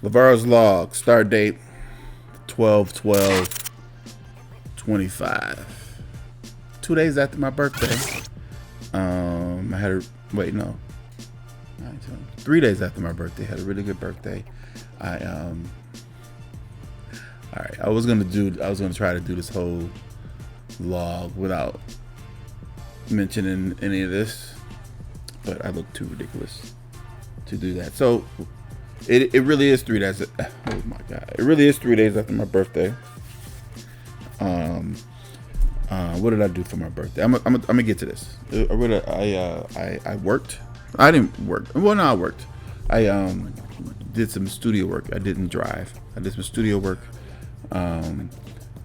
LeVar's log, start date 12/12/25. 2 days after my birthday. I had a wait no, 3 days after my birthday. Had a really good birthday. All right. I was gonna try to do this whole vlog without mentioning any of this, but I look too ridiculous to do that. So it really is 3 days. Oh my god! It really is 3 days after my birthday. What did I do for my birthday? I'm gonna get to this. I worked. I didn't work. Well, no, I worked. I did some studio work. I didn't drive. I did some studio work. I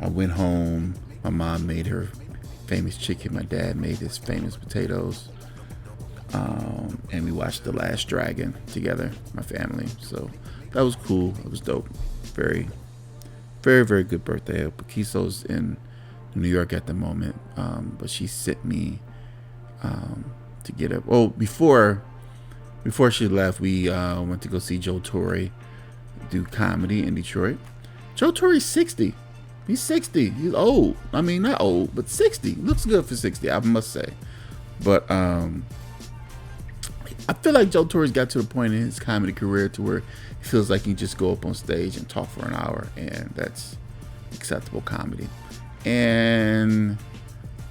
went home. My mom made her famous chicken. My dad made his famous potatoes. And we watched The Last Dragon together, my family. So that was cool. It was dope. Very, very, very good birthday. Paquiso's in New York at the moment, but she sent me to get up. Oh, before she left, we went to go see Joe Torre do comedy in Detroit. Joe Torre's 60. He's 60. He's old. I mean, not old, but 60. Looks good for 60, I must say. But I feel like Joe Torre's got to the point in his comedy career to where he feels like he can just go up on stage and talk for an hour, and that's acceptable comedy. And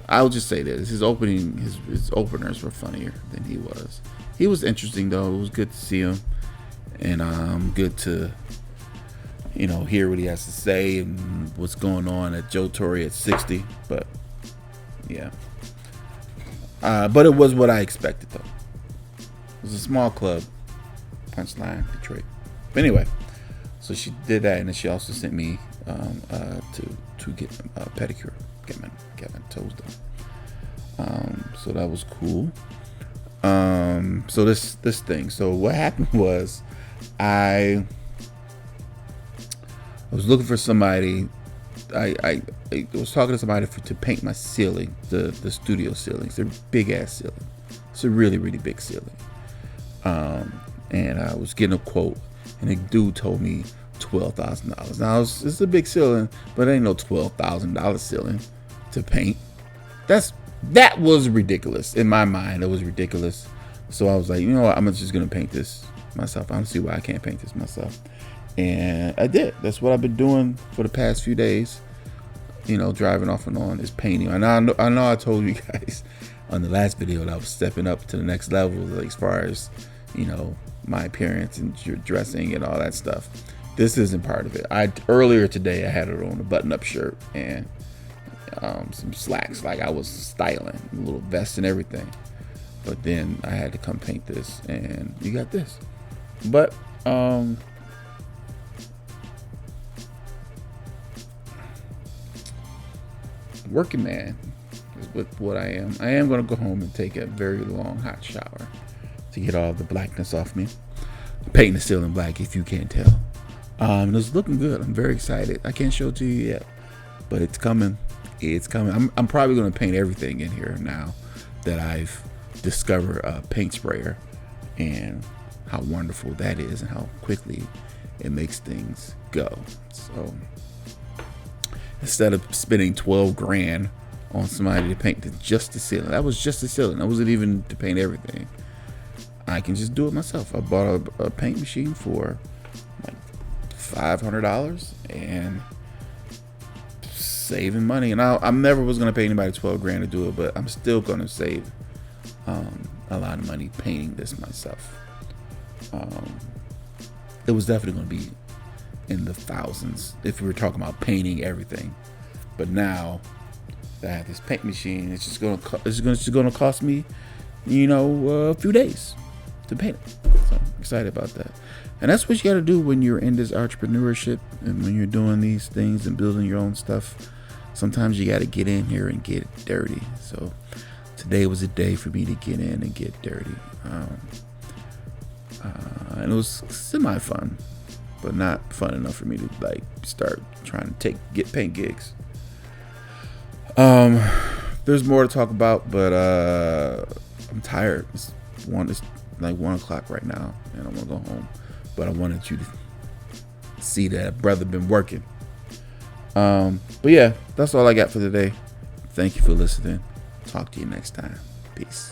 I'll just say this: his openers were funnier than he was. He was interesting though. It was good to see him, and good to hear what he has to say and what's going on at Joe Torre at 60. But yeah, but it was what I expected though. It was a small club, Punchline, Detroit. But anyway, so she did that, and then she also sent me to get a pedicure, get my toes done. So that was cool. So this thing. So what happened was, I was looking for somebody. I was talking to somebody to paint my ceiling, the studio ceiling. It's a big ass ceiling. It's a really, really big ceiling. And I was getting a quote, and the dude told me $12,000. Now it's a big ceiling, but it ain't no $12,000 ceiling to paint. That was ridiculous in my mind. It was ridiculous. So I was like, you know what? I'm just gonna paint this myself. I don't see why I can't paint this myself. And I did. That's what I've been doing for the past few days. Driving off and on is painting. And I know I told you guys on the last video that I was stepping up to the next level, like, as far as my appearance and dressing and all that stuff. This isn't part of it. Earlier today I had it on a button-up shirt and some slacks, like I was styling, a little vest and everything. But then I had to come paint this, and you got this. But working man is what I am. I am going to go home and take a very long hot shower to get all the blackness off me. Painting is still in black, if you can't tell. It's looking good. I'm very excited. I can't show it to you yet, but it's coming. It's coming. I'm probably going to paint everything in here now that I've discovered a paint sprayer and how wonderful that is and how quickly it makes things go. So instead of spending 12 grand on somebody to paint just the ceiling, that was just the ceiling. That wasn't even to paint everything. I can just do it myself. I bought a paint machine for like $500 and saving money. And I never was going to pay anybody 12 grand to do it, but I'm still going to save a lot of money painting this myself. It was definitely going to be in the thousands if we were talking about painting everything. But now that I have this paint machine, it's just going to cost me, a few days to paint it. So I'm excited about that. And that's what you got to do when you're in this entrepreneurship and when you're doing these things and building your own stuff. Sometimes you got to get in here and get dirty. So today was a day for me to get in and get dirty. And it was semi-fun, but not fun enough for me to start trying to get paint gigs. There's more to talk about, but I'm tired. It's like 1 o'clock right now, and I want to go home. But I wanted you to See that brother been working. But yeah, that's all I got for today. Thank you for listening. Talk to you next time. Peace.